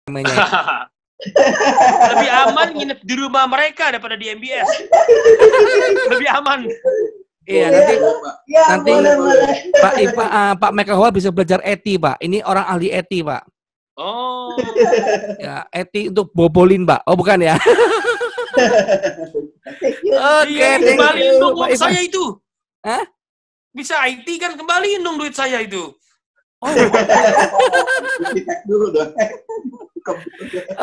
namanya. Lebih aman nginep di rumah mereka daripada di MBS. Lebih aman. Iya, nanti Pak Mekahua bisa belajar eti, Pak. Ini orang ahli eti, Pak. Oh. Ya, eti untuk bobolin, Pak. Oh, bukan ya? Oke, kembaliin dong uang saya itu. Hah? Bisa IT kan, kembaliin dong duit saya itu. Oh.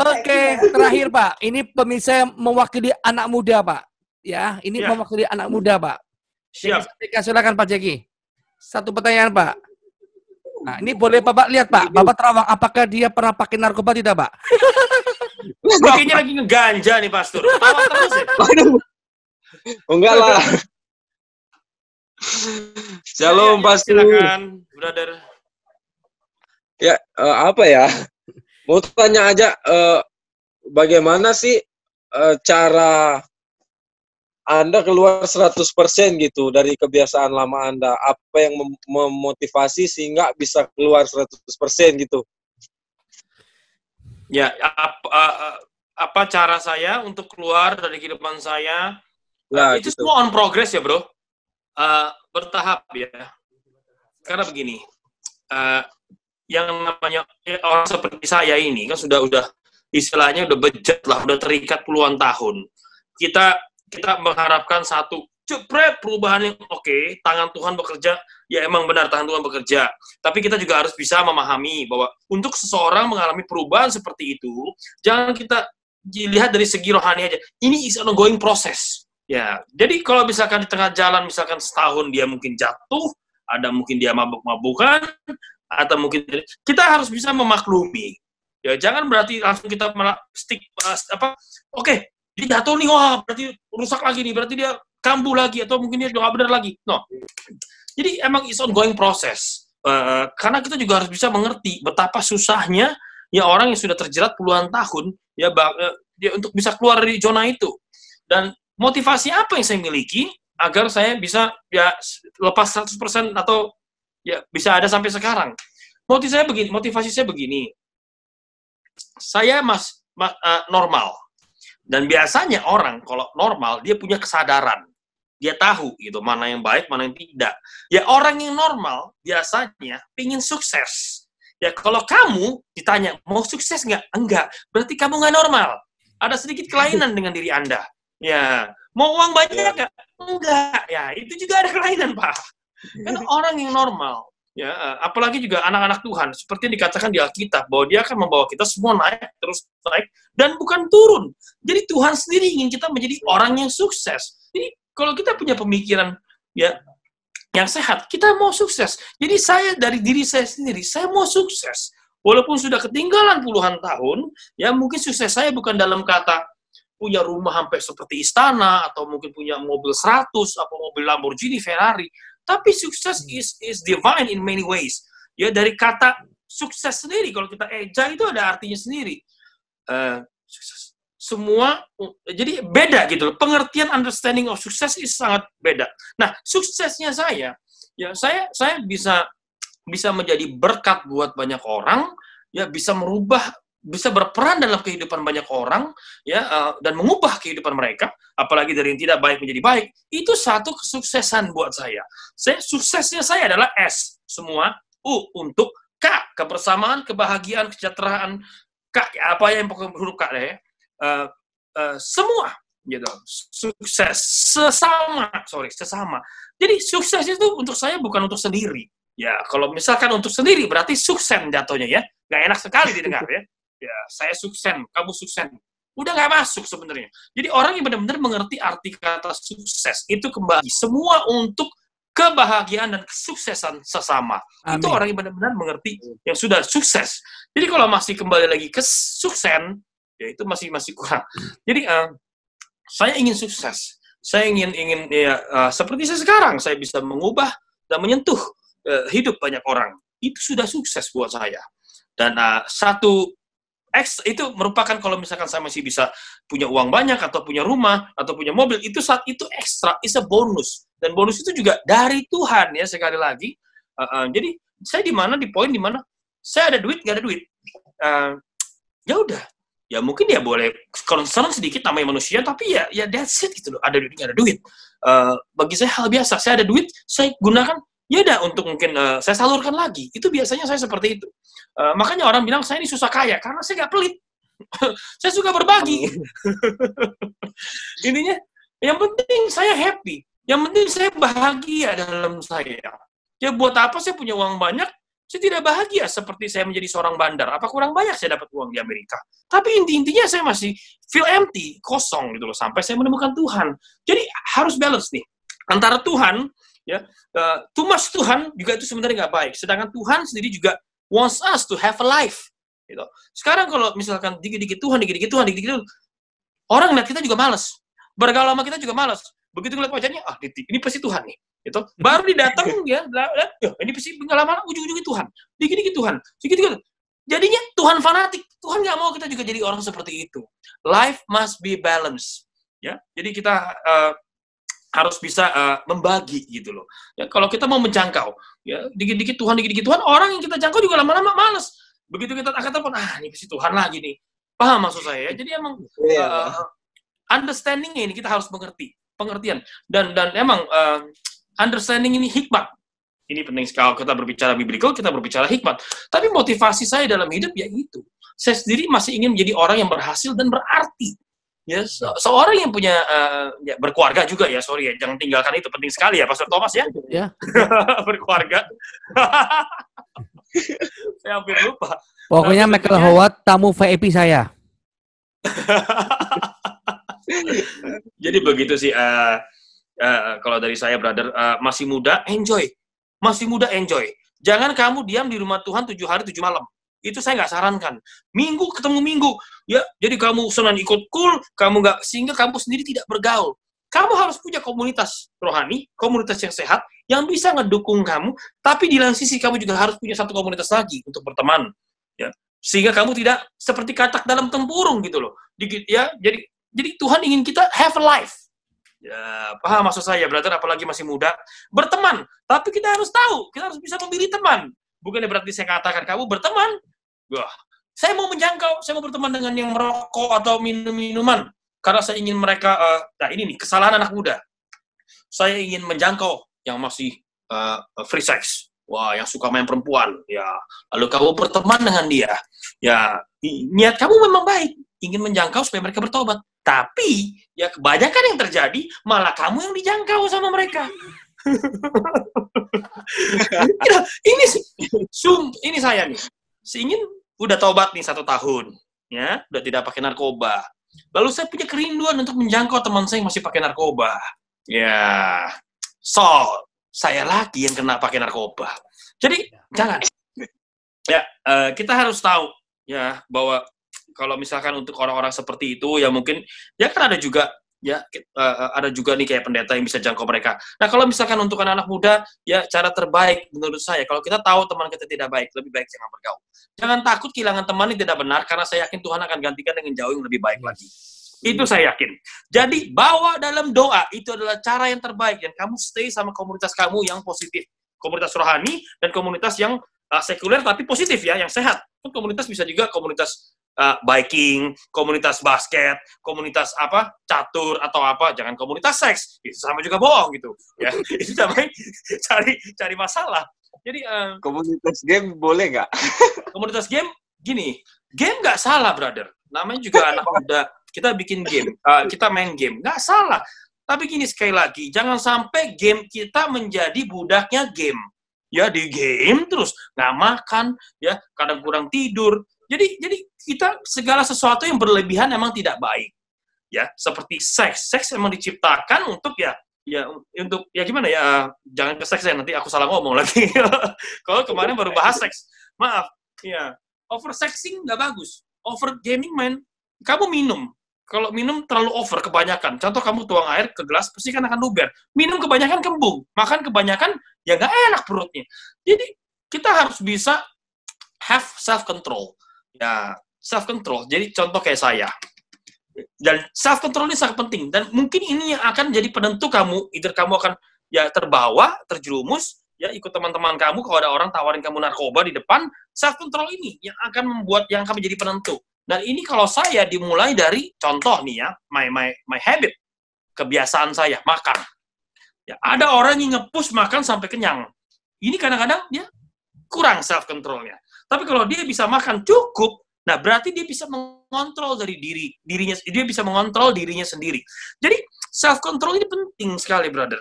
Oke, terakhir Pak. Ini pemirsa mewakili anak muda, Pak. Ya, ini mewakili anak muda, Pak. Siap. Silakan Pak Jeki. Satu pertanyaan, Pak. Nah, ini boleh Bapak lihat, Pak. Bapak terawang, apakah dia pernah pakai narkoba tidak, Pak? Kayaknya lagi ngeganja nih, Pastor. Ketawa terus ya? Enggak lah. Shalom, Pastor. Silakan, brother. Ya, apa ya? Mau tanya aja, bagaimana sih cara Anda keluar 100% gitu dari kebiasaan lama Anda? Apa yang memotivasi sehingga bisa keluar 100% gitu? Ya, apa cara saya untuk keluar dari kehidupan saya? Nah, itu gitu. semua on progress ya, bro. Bertahap ya. Karena begini, yang namanya orang seperti saya ini kan sudah istilahnya udah bejat lah, udah terikat puluhan tahun. Kita mengharapkan satu jepret perubahan yang oke, tangan Tuhan bekerja, ya emang benar tangan Tuhan bekerja. Tapi kita juga harus bisa memahami bahwa untuk seseorang mengalami perubahan seperti itu, jangan kita dilihat dari segi rohani aja. Ini is an ongoing process. Ya, jadi kalau misalkan di tengah jalan, misalkan setahun dia mungkin jatuh, ada mungkin dia mabuk-mabukan, atau mungkin kita harus bisa memaklumi. Ya, jangan berarti langsung kita stick oke, dia jatuh nih, wah berarti rusak lagi nih, berarti dia kambuh lagi, atau mungkin dia nggak benar lagi. No. Jadi emang it's ongoing process. Karena kita juga harus bisa mengerti betapa susahnya ya orang yang sudah terjerat puluhan tahun ya dia untuk bisa keluar dari zona itu. Dan motivasi apa yang saya miliki agar saya bisa ya lepas 100% atau ya bisa ada sampai sekarang. Motivasi saya begini. Saya normal. Dan biasanya orang kalau normal dia punya kesadaran. Dia tahu gitu mana yang baik, mana yang tidak. Ya orang yang normal biasanya pingin sukses. Ya kalau kamu ditanya mau sukses nggak? Enggak. Berarti kamu nggak normal. Ada sedikit kelainan dengan diri Anda. Ya mau uang banyak nggak? Enggak. Ya itu juga ada kelainan, Pak. Kan orang yang normal. Ya, apalagi juga anak-anak Tuhan, seperti yang dikatakan di Alkitab, bahwa dia akan membawa kita semua naik, terus naik, dan bukan turun. Jadi Tuhan sendiri ingin kita menjadi orang yang sukses. Jadi kalau kita punya pemikiran ya yang sehat, kita mau sukses. Jadi saya dari diri saya sendiri, saya mau sukses. Walaupun sudah ketinggalan puluhan tahun, ya mungkin sukses saya bukan dalam kata punya rumah sampai seperti istana, atau mungkin punya mobil 100, atau mobil Lamborghini, Ferrari. Tapi sukses is divine in many ways. Ya dari kata sukses sendiri, kalau kita eja itu ada artinya sendiri. Sukses. Semua, jadi beda gitu. Pengertian understanding of success is sangat beda. Nah, suksesnya saya, ya saya bisa menjadi berkat buat banyak orang, ya bisa berperan dalam kehidupan banyak orang, ya dan mengubah kehidupan mereka, apalagi dari yang tidak baik menjadi baik. Itu satu kesuksesan buat saya. Suksesnya saya adalah S semua, U untuk K, kebersamaan, kebahagiaan, kesejahteraan, K apa yang pokoknya huruf K deh. Semua gitu. Sukses sesama. Jadi sukses itu untuk saya bukan untuk sendiri. Ya, kalau misalkan untuk sendiri berarti suksen jatuhnya ya. Nggak enak sekali didengar ya. Ya, saya suksen, kamu suksen. Udah nggak masuk sebenarnya. Jadi orang yang benar-benar mengerti arti kata sukses itu kembali semua untuk kebahagiaan dan kesuksesan sesama. Amin. Itu orang yang benar-benar mengerti yang sudah sukses. Jadi kalau masih kembali lagi ke suksen, ya itu masih kurang. Jadi saya ingin sukses. Saya ingin ya seperti saya sekarang, saya bisa mengubah dan menyentuh hidup banyak orang. Itu sudah sukses buat saya. Dan satu X itu merupakan kalau misalkan saya masih bisa punya uang banyak atau punya rumah atau punya mobil, itu saat itu ekstra, is a bonus. Dan bonus itu juga dari Tuhan ya, sekali lagi. Jadi saya di poin di mana saya ada duit nggak ada duit. ya udah. Ya mungkin dia boleh concern sedikit namanya manusia, tapi ya that's it gitu loh. Ada duit nggak ada duit. Bagi saya hal biasa. Saya ada duit, saya gunakan ya udah untuk mungkin saya salurkan lagi. Itu biasanya saya seperti itu. Makanya orang bilang saya ini susah kaya karena saya nggak pelit. Saya suka berbagi. Ininya yang penting saya happy. Yang penting saya bahagia dalam saya. Ya buat apa saya punya uang banyak? Saya tidak bahagia seperti saya menjadi seorang bandar. Apa kurang banyak saya dapat uang di Amerika? Tapi intinya saya masih feel empty, kosong gitu loh. Sampai saya menemukan Tuhan. Jadi harus balance nih. Antara Tuhan, ya, too much Tuhan juga itu sebenarnya nggak baik. Sedangkan Tuhan sendiri juga wants us to have a life. Gitu. Sekarang kalau misalkan dikit-dikit Tuhan, orang lihat kita juga malas. Bergaul sama kita juga malas. Begitu ngeliat wajahnya, ini pasti Tuhan nih. Gitu. Baru didatang ya, ini pasti lama-lama ujung-ujungnya Tuhan. Dikit-dikit Tuhan. Dikit-dikit. Jadinya Tuhan fanatik. Tuhan nggak mau kita juga jadi orang seperti itu. Life must be balanced. Ya, jadi kita harus bisa membagi gitu loh. Ya, kalau kita mau menjangkau, ya dikit-dikit Tuhan, orang yang kita jangkau juga lama-lama malas. Begitu kita angkat telepon, ini pasti Tuhan lagi nih. Paham maksud saya? Jadi emang understanding-nya ini kita harus mengerti, pengertian. Dan emang understanding ini hikmat. Ini penting sekali. Kita berbicara biblical, kita berbicara hikmat. Tapi motivasi saya dalam hidup ya itu. Saya sendiri masih ingin menjadi orang yang berhasil dan berarti. Ya, seorang yang punya ya, berkeluarga juga ya, sorry ya, jangan tinggalkan itu, penting sekali ya, Pastor Thomas ya. Ya. Berkeluarga. Saya hampir lupa. Pokoknya Michael Howard tamu VIP saya. Jadi begitu sih. Kalau dari saya, brother, masih muda, enjoy. Masih muda, enjoy. Jangan kamu diam di rumah Tuhan 7 hari 7 malam. Itu saya nggak sarankan. Minggu ketemu minggu. Ya, jadi kamu senang ikut cool, kamu nggak, sehingga kamu sendiri tidak bergaul. Kamu harus punya komunitas rohani, komunitas yang sehat, yang bisa ngedukung kamu, tapi di lain sisi kamu juga harus punya satu komunitas lagi untuk berteman. Ya, sehingga kamu tidak seperti katak dalam tempurung gitu loh. Ya, jadi Tuhan ingin kita have a life. Ya, paham maksud saya, brother, apalagi masih muda. Berteman, tapi kita harus tahu, kita harus bisa memilih teman. Bukannya berarti saya katakan kamu berteman, wah, saya mau menjangkau, saya mau berteman dengan yang merokok atau minum-minuman. Karena saya ingin mereka, ini nih, kesalahan anak muda. Saya ingin menjangkau yang masih free sex. Wah, yang suka main perempuan. Ya, lalu kamu berteman dengan dia. Ya, niat kamu memang baik. Ingin menjangkau supaya mereka bertobat. Tapi, ya kebanyakan yang terjadi, malah kamu yang dijangkau sama mereka. Ini saya nih. Seingin udah tobat nih 1 tahun. Ya, udah tidak pakai narkoba. Lalu saya punya kerinduan untuk menjangkau teman saya yang masih pakai narkoba. Ya, saya lagi yang kena pakai narkoba. Jadi, jangan. Ya, kita harus tahu ya bahwa kalau misalkan untuk orang-orang seperti itu, ya mungkin, ya kan ada juga, ya ada juga nih kayak pendeta yang bisa jangkau mereka. Nah, kalau misalkan untuk anak-anak muda, ya cara terbaik menurut saya, kalau kita tahu teman kita tidak baik, lebih baik jangan bergaul. Jangan takut kehilangan teman yang tidak benar, karena saya yakin Tuhan akan gantikan dengan jauh yang lebih baik lagi. Itu saya yakin. Jadi, bawa dalam doa, itu adalah cara yang terbaik, dan kamu stay sama komunitas kamu yang positif. Komunitas rohani, dan komunitas yang sekuler, tapi positif ya, yang sehat. Komunitas bisa juga komunitas biking, komunitas basket, komunitas catur atau apa, jangan komunitas seks, itu sama juga bohong gitu ya. Itu namanya cari masalah. Jadi komunitas game boleh nggak? Komunitas game gini, game nggak salah, brother, namanya juga anak muda, kita bikin game, kita main game, nggak salah. Tapi gini, sekali lagi, jangan sampai game kita menjadi budaknya game. Ya, di game terus nggak makan, ya kadang kurang tidur. Jadi kita segala sesuatu yang berlebihan emang tidak baik. Ya, seperti seks. Seks emang diciptakan untuk untuk gimana ya? Jangan ke seks ya, nanti aku salah ngomong lagi. Kalau kemarin baru bahas seks. Maaf. Ya, over sexing nggak bagus. Over gaming, man. Kamu minum. Kalau minum terlalu over, kebanyakan. Contoh kamu tuang air ke gelas, pasti kan akan luber. Minum kebanyakan kembung. Makan kebanyakan, ya nggak enak perutnya. Jadi, kita harus bisa have self-control. Ya, self-control. Jadi, contoh kayak saya. Dan self-control ini sangat penting. Dan mungkin ini yang akan jadi penentu kamu. Either kamu akan ya terbawa, terjerumus, ya ikut teman-teman kamu, kalau ada orang tawarin kamu narkoba di depan, self-control ini yang akan menjadi penentu. Dan ini kalau saya dimulai dari contoh nih ya, my habit, kebiasaan saya makan. Ya, ada orang yang nge-push makan sampai kenyang. Ini kadang-kadang dia kurang self controlnya. Tapi kalau dia bisa makan cukup, nah berarti dia bisa mengontrol dari dirinya, dia bisa mengontrol dirinya sendiri. Jadi self control ini penting sekali, brother.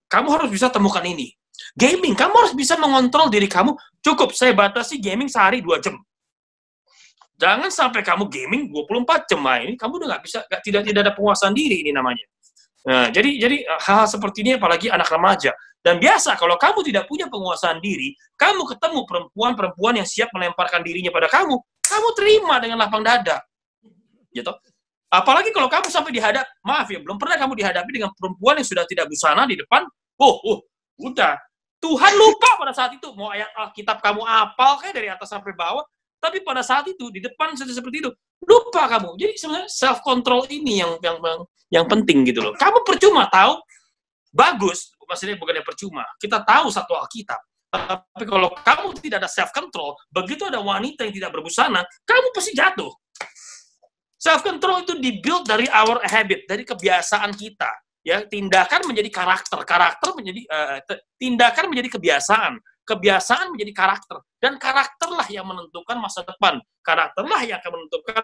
Kamu harus bisa temukan ini. Gaming, kamu harus bisa mengontrol diri kamu. Cukup, saya batasi gaming sehari 2 jam. Jangan sampai kamu gaming 24 jam. Nah, ini kamu udah nggak bisa, tidak ada penguasaan diri ini namanya. Nah, jadi hal seperti ini apalagi anak remaja. Dan biasa kalau kamu tidak punya penguasaan diri, kamu ketemu perempuan-perempuan yang siap melemparkan dirinya pada kamu terima dengan lapang dada. Gitu. Apalagi kalau kamu sampai maaf ya, belum pernah kamu dihadapi dengan perempuan yang sudah tidak busana di depan, udah. Tuhan lupa pada saat itu, mau ayat Alkitab kamu apal kayak dari atas sampai bawah, tapi pada saat itu, di depan seperti itu, lupa kamu. Jadi sebenarnya self control ini yang penting gitu loh. Kamu percuma tahu bagus, maksudnya bukannya percuma. Kita tahu satu Alkitab. Tapi kalau kamu tidak ada self control, begitu ada wanita yang tidak berbusana, kamu pasti jatuh. Self control itu dibuild dari our habit, dari kebiasaan kita. Ya, tindakan menjadi karakter menjadi tindakan menjadi kebiasaan menjadi karakter, dan karakterlah yang menentukan masa depan. Karakterlah yang akan menentukan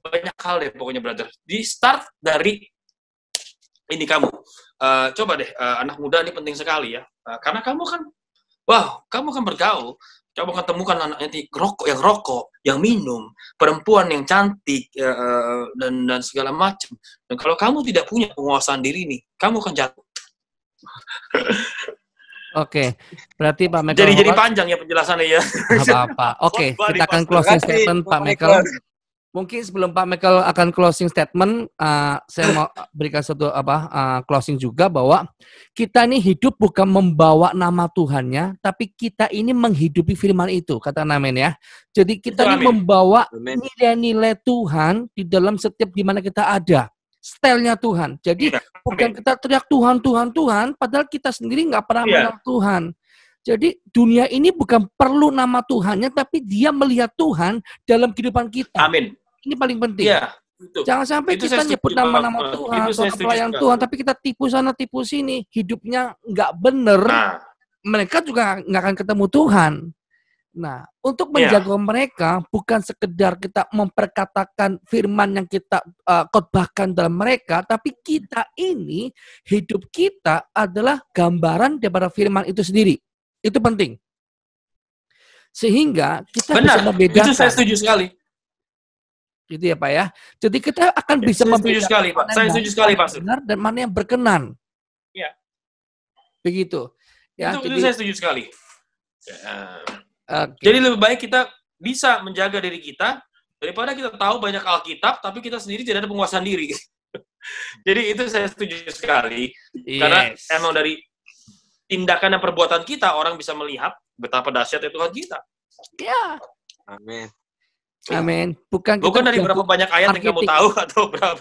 banyak hal deh pokoknya, brother. Di start dari ini kamu. Coba deh, anak muda ini penting sekali ya. Karena kamu kan bergaul. Coba kan temukan anak yang rokok, yang minum, perempuan yang cantik, dan segala macam. Dan kalau kamu tidak punya penguasaan diri nih, kamu akan jatuh. Oke, berarti Pak Michael. Jadi panjang ya penjelasannya ya. Apa-apa. Oke, kita akan closing statement Pak Michael. Mungkin sebelum Pak Michael akan closing statement, saya mau berikan satu closing juga bahwa kita ini hidup bukan membawa nama Tuhannya, tapi kita ini menghidupi firman itu, kata Amin ya. Jadi kita ini membawa nilai-nilai Tuhan di dalam setiap di mana kita ada. Stylenya Tuhan. Jadi bukan kita teriak Tuhan, Tuhan, Tuhan, padahal kita sendiri nggak pernah mengenal Tuhan. Jadi dunia ini bukan perlu nama Tuhannya, tapi dia melihat Tuhan dalam kehidupan kita. Amin. Ini paling penting. Iya, jangan sampai itu kita nyebut nama-nama Tuhan, atau pelayan Tuhan, tapi kita tipu sana, tipu sini, hidupnya nggak bener. Mereka juga nggak akan ketemu Tuhan. Nah, untuk menjaga mereka bukan sekedar kita memperkatakan firman yang kita khotbahkan dalam mereka, tapi kita ini, hidup kita adalah gambaran daripada firman itu sendiri. Itu penting. Sehingga kita bisa membedakan. Itu saya setuju sekali. Gitu ya Pak ya. Jadi kita akan bisa membedakan saya setuju sekali Pak. Benar dan mana yang berkenan. Iya. Begitu. Ya, itu saya setuju sekali. Jadi lebih baik kita bisa menjaga diri kita daripada kita tahu banyak Alkitab tapi kita sendiri tidak ada penguasaan diri. Jadi itu saya setuju sekali. Karena emang dari tindakan dan perbuatan kita orang bisa melihat betapa dahsyatnya Tuhan kita. Ya. Amin. Amin. Bukan dari berapa banyak ayat yang kamu tahu atau berapa.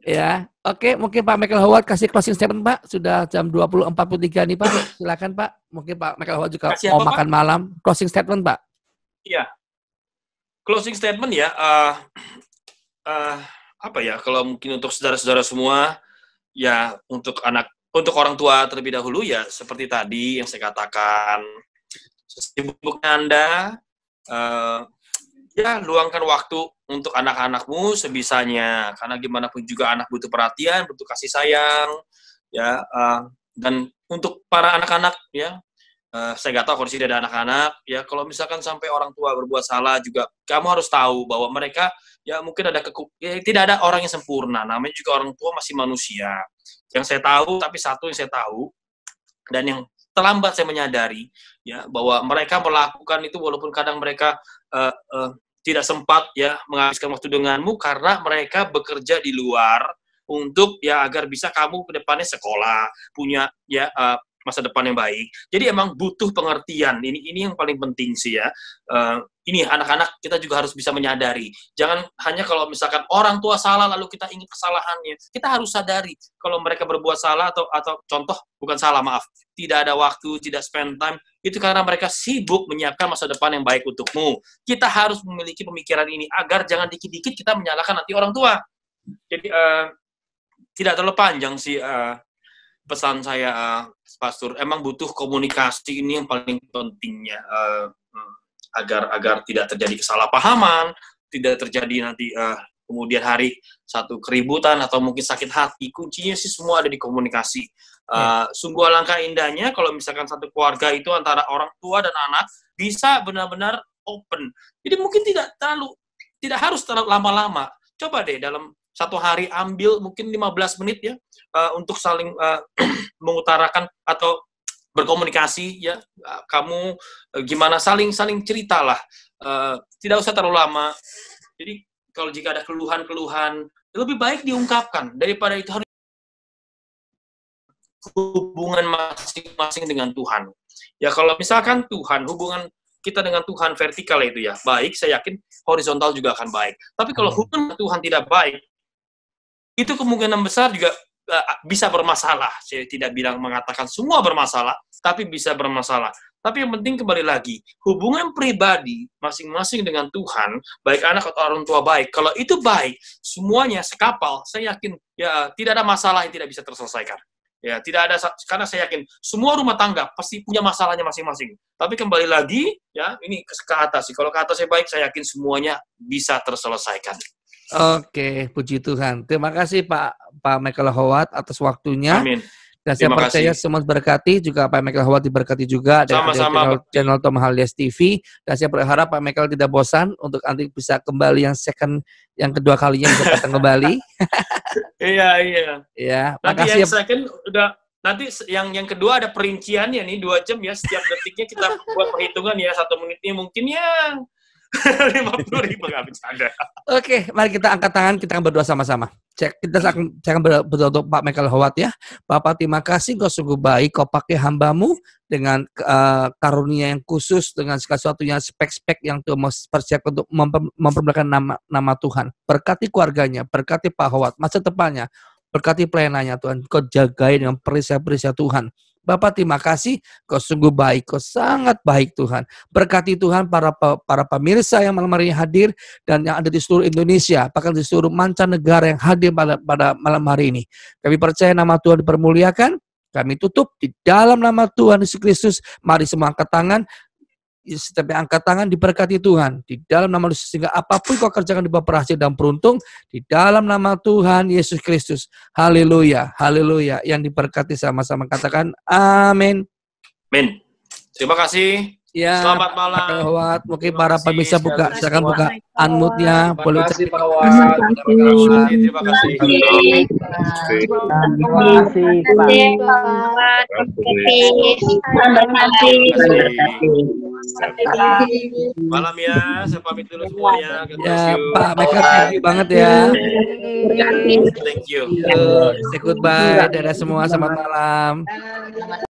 Ya, oke. Mungkin Pak Michael Howard kasih closing statement Pak. Sudah jam 20.43 nih Pak. Silakan Pak. Mungkin Pak Michael Howard juga mau makan malam. Closing statement Pak. Iya. Closing statement ya. Apa ya? Kalau mungkin untuk saudara-saudara semua, ya untuk orang tua terlebih dahulu ya seperti tadi yang saya katakan. Sibuknya Anda, ya luangkan waktu untuk anak-anakmu sebisanya, karena gimana pun juga anak butuh perhatian, butuh kasih sayang, ya. Dan untuk para anak-anak, ya, saya nggak tahu kalau di sini ada anak-anak, ya. Kalau misalkan sampai orang tua berbuat salah juga, kamu harus tahu bahwa mereka, ya mungkin tidak ada orang yang sempurna. Namanya juga orang tua masih manusia. Yang saya tahu, tapi satu yang saya tahu, dan yang terlambat saya menyadari ya bahwa mereka melakukan itu walaupun kadang mereka tidak sempat ya menghabiskan waktu denganmu karena mereka bekerja di luar untuk ya agar bisa kamu ke depannya sekolah, punya ya masa depan yang baik. Jadi emang butuh pengertian. Ini yang paling penting sih ya. Ini anak-anak kita juga harus bisa menyadari. Jangan hanya kalau misalkan orang tua salah lalu kita ingat kesalahannya. Kita harus sadari kalau mereka berbuat salah atau contoh bukan salah, maaf, tidak ada waktu, tidak spend time, itu karena mereka sibuk menyiapkan masa depan yang baik untukmu. Kita harus memiliki pemikiran ini agar jangan dikit-dikit kita menyalahkan nanti orang tua. Jadi tidak terlalu panjang sih pesan saya, Pastor. Emang butuh komunikasi, ini yang paling pentingnya. Agar tidak terjadi kesalahpahaman, tidak terjadi nanti kemudian hari satu keributan atau mungkin sakit hati. Kuncinya sih semua ada di komunikasi. Sungguh alangkah indahnya kalau misalkan satu keluarga itu antara orang tua dan anak bisa benar-benar open. Jadi mungkin tidak harus terlalu lama-lama. Coba deh dalam satu hari ambil mungkin 15 menit ya untuk saling mengutarakan atau berkomunikasi ya, kamu gimana, saling ceritalah, tidak usah terlalu lama. Jadi kalau jika ada keluhan-keluhan lebih baik diungkapkan daripada itu harus hubungan masing-masing dengan Tuhan. Ya kalau misalkan hubungan kita dengan Tuhan vertikal itu ya baik, saya yakin horizontal juga akan baik. Tapi kalau hubungan Tuhan tidak baik, itu kemungkinan besar juga bisa bermasalah. Saya tidak mengatakan semua bermasalah, tapi bisa bermasalah. Tapi yang penting kembali lagi, hubungan pribadi masing-masing dengan Tuhan, baik anak atau orang tua baik, kalau itu baik, semuanya sekapal, saya yakin ya tidak ada masalah yang tidak bisa terselesaikan. Ya, tidak ada, karena saya yakin semua rumah tangga pasti punya masalahnya masing-masing. Tapi kembali lagi, ya ini ke atas sih. Kalau ke atas saya baik, saya yakin semuanya bisa terselesaikan. Oke, puji Tuhan. Terima kasih Pak Michael Howard atas waktunya. Amin. Dan saya percaya semua berkati, juga Pak Michael Howard diberkati juga dari channel Tom Halias TV. Dan saya berharap Pak Michael tidak bosan untuk nanti bisa kembali yang kedua kalinya bisa datang kembali. Iya. Ya, nanti yang second udah, nanti yang kedua ada perinciannya nih 2 jam ya, setiap detiknya kita buat perhitungan ya, 1 menitnya mungkin ya 50.000 nggak bercanda. Oke, mari kita angkat tangan, kita akan berdoa sama-sama. Kita akan berdoa untuk Pak Michael Howard ya. Bapak, terima kasih, Kau sungguh baik, Kau pakai hamba-Mu dengan karunia yang khusus, dengan segala sesuatunya spek-spek yang Tuhan mau persiapkan untuk mempermuliakan nama Tuhan. Berkati keluarganya, berkati Pak Howard, masa depannya, berkati pelayanannya Tuhan. Kau jagai dengan perisai-perisai Tuhan. Bapak, terima kasih, Kau sungguh baik, Kau sangat baik Tuhan. Berkati Tuhan para pemirsa yang malam hari ini hadir dan yang ada di seluruh Indonesia, bahkan di seluruh mancanegara yang hadir pada malam hari ini. Kami percaya nama Tuhan dipermuliakan. Kami tutup di dalam nama Tuhan Yesus Kristus. Mari semua angkat tangan. Setiap angkat tangan diberkati Tuhan di dalam nama Yesus, sehingga apapun kau kerjakan dibawa berhasil dan beruntung di dalam nama Tuhan Yesus Kristus. Haleluya, haleluya. Yang diberkati sama-sama katakan amin. Amin. Terima kasih. Ya, selamat malam. Mungkin para pemirsa silakan buka unmute-nya. Boleh Terima kasih Pak Terima kasih. Terima kasih malam ya, saya pamit dulu semuanya. Ya, Pak Michael, thank you banget ya. Thank you. Say goodbye, dadah semua, selamat malam.